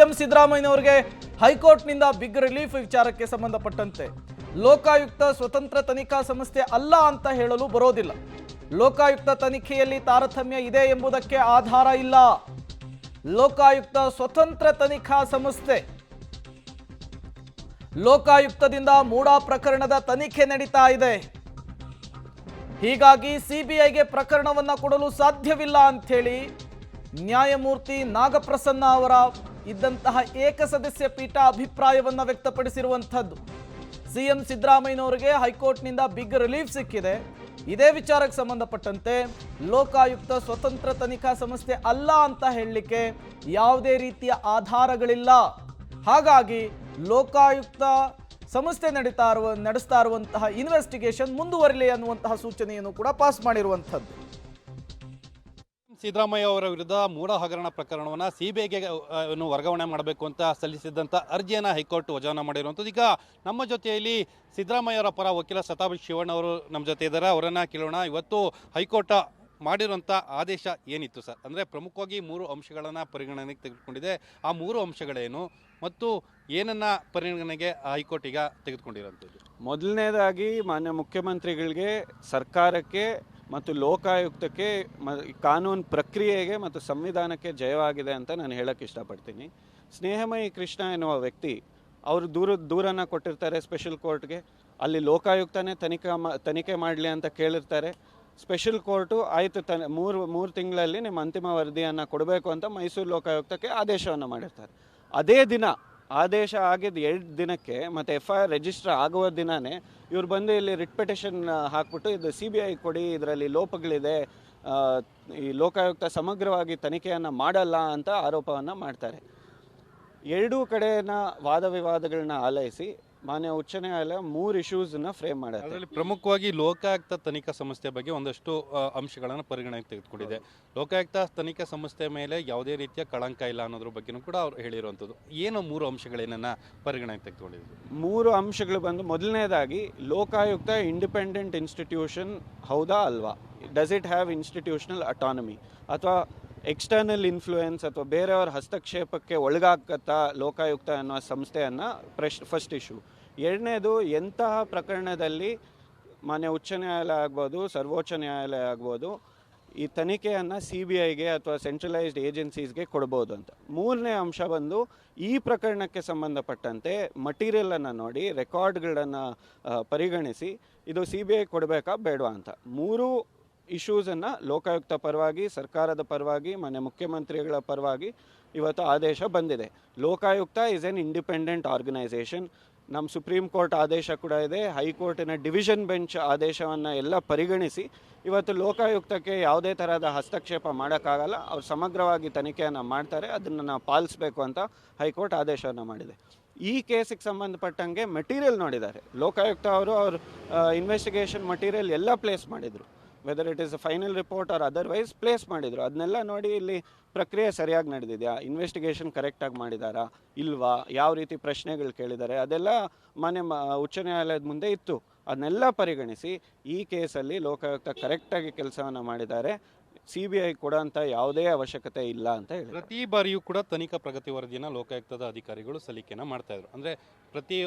CM ಸಿದ್ದರಾಮಯ್ಯನವರಿಗೆ ಹೈಕೋರ್ಟ್ನಿಂದ big relief ವಿಚಾರಕ್ಕೆ ಸಂಬಂಧಪಟ್ಟಂತೆ ಲೋಕಾಯುಕ್ತ ಸ್ವತಂತ್ರ ತನಿಖಾ ಸಂಸ್ಥೆ ಅಲ್ಲ ಅಂತ ಹೇಳಲು ಬರೋದಿಲ್ಲ. ಲೋಕಾಯುಕ್ತ ತನಿಖೆಯಲ್ಲಿ ತಾರತಮ್ಯ ಇದೆ ಎಂಬುದಕ್ಕೆ ಆಧಾರ ಇಲ್ಲ. ಲೋಕಾಯುಕ್ತ ಸ್ವತಂತ್ರ ತನಿಖಾ ಸಂಸ್ಥೆ. ಲೋಕಾಯುಕ್ತದಿಂದ ಮೂಡಾ ಪ್ರಕರಣದ ತನಿಖೆ ನಡೀತಾ ಇದೆ. ಹೀಗಾಗಿ ಸಿಬಿಐಗೆ ಪ್ರಕರಣವನ್ನ ಕೊಡಲು ಸಾಧ್ಯವಿಲ್ಲ ಅಂತ ಹೇಳಿ ನ್ಯಾಯಮೂರ್ತಿ ನಾಗಪ್ರಸನ್ನ ಅವರ ಇದ್ದಂತಹ ಏಕಸದಸ್ಯ ಪೀಠ ಅಭಿಪ್ರಾಯವನ್ನ ವ್ಯಕ್ತಪಡಿಸಿರುವಂಥದ್ದು. ಸಿಎಂ ಸಿದ್ದರಾಮಯ್ಯನವರಿಗೆ ಹೈಕೋರ್ಟ್ನಿಂದ ಬಿಗ್ ರಿಲೀಫ್ ಸಿಕ್ಕಿದೆ. ಇದೇ ವಿಚಾರಕ್ಕೆ ಸಂಬಂಧಪಟ್ಟಂತೆ ಲೋಕಾಯುಕ್ತ ಸ್ವತಂತ್ರ ತನಿಖಾ ಸಂಸ್ಥೆ ಅಲ್ಲ ಅಂತ ಹೇಳಲಿಕ್ಕೆ ಯಾವುದೇ ರೀತಿಯ ಆಧಾರಗಳಿಲ್ಲ. ಹಾಗಾಗಿ ಲೋಕಾಯುಕ್ತ ಸಂಸ್ಥೆ ನಡೆಸ್ತಾ ಇರುವಂತಹ ಇನ್ವೆಸ್ಟಿಗೇಷನ್ ಮುಂದುವರಿಲಿ ಅನ್ನುವಂತಹ ಸೂಚನೆಯನ್ನು ಕೂಡ ಪಾಸ್ ಮಾಡಿರುವಂಥದ್ದು. ಸಿದ್ದರಾಮಯ್ಯ ಅವರ ವಿರುದ್ಧ ಮೂಡ ಹಗರಣ ಪ್ರಕರಣವನ್ನು ಸಿಬಿಐಗೆ ವರ್ಗಾವಣೆ ಮಾಡಬೇಕು ಅಂತ ಸಲ್ಲಿಸಿದ್ದಂಥ ಅರ್ಜಿಯನ್ನು ಹೈಕೋರ್ಟ್ ವಜಾವಣೆ ಮಾಡಿರುವಂಥದ್ದು. ಈಗ ನಮ್ಮ ಜೊತೆಯಲ್ಲಿ ಸಿದ್ದರಾಮಯ್ಯ ಅವರ ಪರ ವಕೀಲ ಸತಾಭಿಷ್ ಶಿವಣ್ಣ ಅವರು ನಮ್ಮ ಜೊತೆ ಇದ್ದಾರೆ. ಅವರನ್ನು ಕೇಳೋಣ. ಇವತ್ತು ಹೈಕೋರ್ಟ್ ಮಾಡಿರುವಂಥ ಆದೇಶ ಏನಿತ್ತು ಸರ್? ಅಂದರೆ ಪ್ರಮುಖವಾಗಿ 3 ಅಂಶಗಳನ್ನು ಪರಿಗಣನೆಗೆ ತೆಗೆದುಕೊಂಡಿದೆ. ಆ 3 ಅಂಶಗಳೇನು ಮತ್ತು ಏನನ್ನ ಪರಿಗಣನೆಗೆ ಹೈಕೋರ್ಟ್ ಈಗ ತೆಗೆದುಕೊಂಡಿರುವಂಥದ್ದು? ಮೊದಲನೇದಾಗಿ ಮಾನ್ಯ ಮುಖ್ಯಮಂತ್ರಿಗಳಿಗೆ, ಸರ್ಕಾರಕ್ಕೆ ಮತ್ತು ಲೋಕಾಯುಕ್ತಕ್ಕೆ ಕಾನೂನು ಪ್ರಕ್ರಿಯೆಗೆ ಮತ್ತು ಸಂವಿಧಾನಕ್ಕೆ ಜಯವಾಗಿದೆ ಅಂತ ನಾನು ಹೇಳಕ್ಕೆ ಇಷ್ಟಪಡ್ತೀನಿ. ಸ್ನೇಹಮಯಿ ಕೃಷ್ಣ ಎನ್ನುವ ವ್ಯಕ್ತಿ ಅವರು ದೂರನ್ನು ಕೊಟ್ಟಿರ್ತಾರೆ ಸ್ಪೆಷಲ್ ಕೋರ್ಟ್ಗೆ. ಅಲ್ಲಿ ಲೋಕಾಯುಕ್ತನೇ ತನಿಖೆ ಮಾಡಲಿ ಅಂತ ಕೇಳಿರ್ತಾರೆ. ಸ್ಪೆಷಲ್ ಕೋರ್ಟು ಆಯಿತು ಮೂರು ತಿಂಗಳಲ್ಲಿ ನಿಮ್ಮ ಅಂತಿಮ ವರದಿಯನ್ನು ಕೊಡಬೇಕು ಅಂತ ಮೈಸೂರು ಲೋಕಾಯುಕ್ತಕ್ಕೆ ಆದೇಶವನ್ನು ಮಾಡಿರ್ತಾರೆ. ಅದೇ ದಿನ ಆದೇಶ ಆಗಿದ್ದು 2 ದಿನಕ್ಕೆ ಮತ್ತು FIR ರಿಜಿಸ್ಟರ್ ಆಗುವ ದಿನವೇ ಇವ್ರು ಬಂದು ಇಲ್ಲಿ ರಿಟ್ ಪಿಟಿಷನ್ ಹಾಕ್ಬಿಟ್ಟು ಇದು CBI ಕೊಡಿ, ಇದರಲ್ಲಿ ಲೋಪಗಳಿದೆ, ಈ ಲೋಕಾಯುಕ್ತ ಸಮಗ್ರವಾಗಿ ತನಿಖೆಯನ್ನು ಮಾಡಲ್ಲ ಅಂತ ಆರೋಪವನ್ನು ಮಾಡ್ತಾರೆ. 2 ಕಡೆಯ ವಾದ ವಿವಾದಗಳನ್ನ ಆಲೈಸಿ ಮಾನ್ಯ ಉಚ್ಚ ನ್ಯಾಯಾಲಯ 3 ಇಶ್ಯೂಸನ್ನು ಫ್ರೇಮ್ ಮಾಡಿದೆ. ಅದರಲ್ಲಿ ಪ್ರಮುಖವಾಗಿ ಲೋಕಾಯುಕ್ತ ತನಿಖಾ ಸಂಸ್ಥೆ ಬಗ್ಗೆ ಒಂದಷ್ಟು ಅಂಶಗಳನ್ನು ಪರಿಗಣನೆಗೆ ತೆಗೆದುಕೊಂಡಿದೆ. ಲೋಕಾಯುಕ್ತ ತನಿಖಾ ಸಂಸ್ಥೆ ಮೇಲೆ ಯಾವುದೇ ರೀತಿಯ ಕಳಂಕ ಇಲ್ಲ ಅನ್ನೋದ್ರ ಬಗ್ಗೆನೂ ಕೂಡ ಅವರು ಹೇಳಿರುವಂಥದ್ದು. ಏನು 3 ಅಂಶಗಳೇನನ್ನ ಪರಿಗಣನೆಗೆ ತೆಗೆದುಕೊಂಡಿದೆ? 3 ಅಂಶಗಳು ಬಂದು, ಮೊದಲನೇದಾಗಿ ಲೋಕಾಯುಕ್ತ ಇಂಡಿಪೆಂಡೆಂಟ್ ಇನ್ಸ್ಟಿಟ್ಯೂಷನ್ ಹೌದಾ ಅಲ್ವಾ? Does it have institutional autonomy ಅಥವಾ ಎಕ್ಸ್ಟರ್ನಲ್ ಇನ್ಫ್ಲೂಯೆನ್ಸ್ ಅಥವಾ ಬೇರೆಯವರ ಹಸ್ತಕ್ಷೇಪಕ್ಕೆ ಒಳಗಾಗತ್ತಾ ಲೋಕಾಯುಕ್ತ ಅನ್ನೋ ಸಂಸ್ಥೆಯನ್ನು ಫಸ್ಟ್ ಇಶ್ಯೂ. ಎರಡನೇದು, ಎಂತಹ ಪ್ರಕರಣದಲ್ಲಿ ಮಾನ್ಯ ಉಚ್ಚ ನ್ಯಾಯಾಲಯ ಆಗ್ಬೋದು, ಸರ್ವೋಚ್ಚ ನ್ಯಾಯಾಲಯ ಆಗ್ಬೋದು, ಈ ತನಿಖೆಯನ್ನು CBIಗೆ ಅಥವಾ ಸೆಂಟ್ರಲೈಸ್ಡ್ ಏಜೆನ್ಸೀಸ್ಗೆ ಕೊಡ್ಬೋದು ಅಂತ. ಮೂರನೇ ಅಂಶ ಬಂದು, ಈ ಪ್ರಕರಣಕ್ಕೆ ಸಂಬಂಧಪಟ್ಟಂತೆ ಮಟೀರಿಯಲನ್ನು ನೋಡಿ, ರೆಕಾರ್ಡ್ಗಳನ್ನು ಪರಿಗಣಿಸಿ ಇದು CBI ಕೊಡಬೇಕಾ ಬೇಡವಾ ಅಂತ. 3 ಇಶ್ಯೂಸನ್ನು ಲೋಕಾಯುಕ್ತ ಪರವಾಗಿ, ಸರ್ಕಾರದ ಪರವಾಗಿ, ಮಾನ್ಯ ಮುಖ್ಯಮಂತ್ರಿಗಳ ಪರವಾಗಿ ಇವತ್ತು ಆದೇಶ ಬಂದಿದೆ. Lokayukta is an independent organisation. ನಮ್ಮ ಸುಪ್ರೀಂ ಕೋರ್ಟ್ ಆದೇಶ ಕೂಡ ಇದೆ. ಹೈಕೋರ್ಟಿನ ಡಿವಿಷನ್ ಬೆಂಚ್ ಆದೇಶವನ್ನು ಎಲ್ಲ ಪರಿಗಣಿಸಿ ಇವತ್ತು ಲೋಕಾಯುಕ್ತಕ್ಕೆ ಯಾವುದೇ ಥರದ ಹಸ್ತಕ್ಷೇಪ ಮಾಡೋಕ್ಕಾಗಲ್ಲ. ಅವ್ರು ಸಮಗ್ರವಾಗಿ ತನಿಖೆಯನ್ನು ಮಾಡ್ತಾರೆ, ಅದನ್ನು ನಾವು ಪಾಲಿಸಬೇಕು ಅಂತ ಹೈಕೋರ್ಟ್ ಆದೇಶವನ್ನು ಮಾಡಿದೆ. ಈ ಕೇಸಿಗೆ ಸಂಬಂಧಪಟ್ಟಂಗೆ ಮೆಟೀರಿಯಲ್ ನೋಡಿದ್ದಾರೆ ಲೋಕಾಯುಕ್ತ ಅವರು. ಅವ್ರ ಇನ್ವೆಸ್ಟಿಗೇಷನ್ ಮಟೀರಿಯಲ್ ಎಲ್ಲ ಪ್ಲೇಸ್ ಮಾಡಿದರು, whether it is a final report R otherwise place ಮಾಡಿದರು. ಅದನ್ನೆಲ್ಲ ನೋಡಿ ಇಲ್ಲಿ ಪ್ರಕ್ರಿಯೆ ಸರಿಯಾಗಿ ನಡೆದಿದೆಯಾ, ಇನ್ವೆಸ್ಟಿಗೇಷನ್ ಕರೆಕ್ಟಾಗಿ ಮಾಡಿದಾರಾ ಇಲ್ವಾ, ಯಾವ ರೀತಿ ಪ್ರಶ್ನೆಗಳು ಕೇಳಿದ್ದಾರೆ, ಅದೆಲ್ಲ ಮಾನ್ಯ ಉಚ್ಚ ನ್ಯಾಯಾಲಯದ ಮುಂದೆ ಇತ್ತು. ಅದನ್ನೆಲ್ಲ ಪರಿಗಣಿಸಿ ಈ ಕೇಸಲ್ಲಿ ಲೋಕಾಯುಕ್ತ ಕರೆಕ್ಟಾಗಿ ಕೆಲಸವನ್ನು ಮಾಡಿದ್ದಾರೆ. CBI ಕೊಡೋಂಥ ಯಾವುದೇ ಅವಶ್ಯಕತೆ ಇಲ್ಲ ಅಂತ ಹೇಳಿ ಪ್ರತಿ ಬಾರಿಯೂ ಕೂಡ ತನಿಖಾ ಪ್ರಗತಿ ವರದಿಯನ್ನು ಲೋಕಾಯುಕ್ತದ ಅಧಿಕಾರಿಗಳು ಸಲ್ಲಿಕೆಯನ್ನು ಮಾಡ್ತಾಯಿದ್ರು. ಅಂದರೆ ಪ್ರತಿ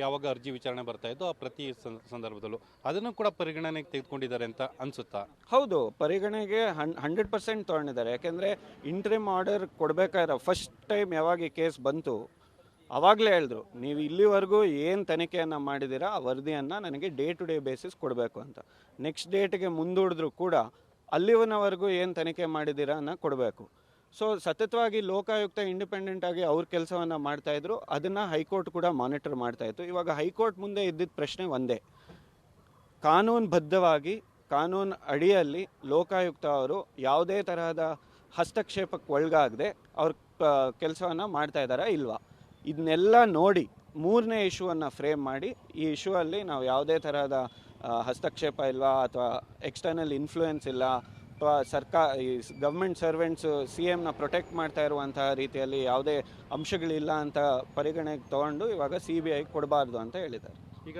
ಯಾವಾಗ ಅರ್ಜಿ ವಿಚಾರಣೆ ಬರ್ತಾ ಇದ್ದು ಆ ಪ್ರತಿ ಸಂದರ್ಭದಲ್ಲೂ ಅದನ್ನು ಕೂಡ ಪರಿಗಣನೆಗೆ ತೆಗೆದುಕೊಂಡಿದ್ದಾರೆ ಅಂತ ಅನಿಸುತ್ತಾ? ಹೌದು, ಪರಿಗಣನೆಗೆ 100% ತೊಗೊಂಡಿದ್ದಾರೆ. ಯಾಕೆಂದರೆ ಇಂಟ್ರಿಮ್ ಆರ್ಡರ್ ಕೊಡಬೇಕಾದ್ರೆ ಫಸ್ಟ್ ಟೈಮ್ ಯಾವಾಗ ಈ ಕೇಸ್ ಬಂತು ಆವಾಗಲೇ ಹೇಳಿದ್ರು, ನೀವು ಇಲ್ಲಿವರೆಗೂ ಏನು ತನಿಖೆಯನ್ನು ಮಾಡಿದ್ದೀರಾ ಆ ವರದಿಯನ್ನು ನನಗೆ ಟು ಡೇ ಬೇಸಿಸ್ ಕೊಡಬೇಕು ಅಂತ. ನೆಕ್ಸ್ಟ್ ಡೇಟ್ಗೆ ಮುಂದೂಡಿದ್ರು ಕೂಡ ಅಲ್ಲಿವನವರೆಗೂ ಏನು ತನಿಖೆ ಮಾಡಿದ್ದೀರಾ ಅನ್ನೋ ಕೊಡಬೇಕು. ಸೊ ಸತತವಾಗಿ ಲೋಕಾಯುಕ್ತ ಇಂಡಿಪೆಂಡೆಂಟಾಗಿ ಅವ್ರ ಕೆಲಸವನ್ನು ಮಾಡ್ತಾಯಿದ್ರು. ಅದನ್ನು ಹೈಕೋರ್ಟ್ ಕೂಡ ಮಾನಿಟರ್ ಮಾಡ್ತಾಯಿತ್ತು. ಇವಾಗ ಹೈಕೋರ್ಟ್ ಮುಂದೆ ಇದ್ದಿದ್ದ ಪ್ರಶ್ನೆ ಒಂದೇ, ಕಾನೂನುಬದ್ಧವಾಗಿ ಕಾನೂನು ಅಡಿಯಲ್ಲಿ ಲೋಕಾಯುಕ್ತ ಅವರು ಯಾವುದೇ ತರಹದ ಹಸ್ತಕ್ಷೇಪಕ್ಕೆ ಒಳಗಾಗದೆ ಅವ್ರ ಕೆಲಸವನ್ನು ಮಾಡ್ತಾಯಿದ್ದಾರಾ ಇಲ್ವಾ. ಇದನ್ನೆಲ್ಲ ನೋಡಿ 3ನೇ ಇಶ್ಯೂವನ್ನು ಫ್ರೇಮ್ ಮಾಡಿ, ಈ ಇಶ್ಯೂ ಅಲ್ಲಿ ನಾವು ಯಾವುದೇ ತರಹದ ಹಸ್ತಕ್ಷೇಪ ಇಲ್ವಾ ಅಥವಾ ಎಕ್ಸ್ಟರ್ನಲ್ ಇನ್ಫ್ಲೂಯೆನ್ಸ್ ಇಲ್ಲ ಅಥವಾ ಈ ಗೌರ್ಮೆಂಟ್ ಸರ್ವೆಂಟ್ಸು CMನ ಪ್ರೊಟೆಕ್ಟ್ ಮಾಡ್ತಾ ಇರುವಂತಹ ರೀತಿಯಲ್ಲಿ ಯಾವುದೇ ಅಂಶಗಳಿಲ್ಲ ಅಂತ ಪರಿಗಣನೆಗೆ ತೊಗೊಂಡು ಇವಾಗ CBI ಕೊಡಬಾರ್ದು ಅಂತ ಹೇಳಿದ್ದಾರೆ. ಈಗ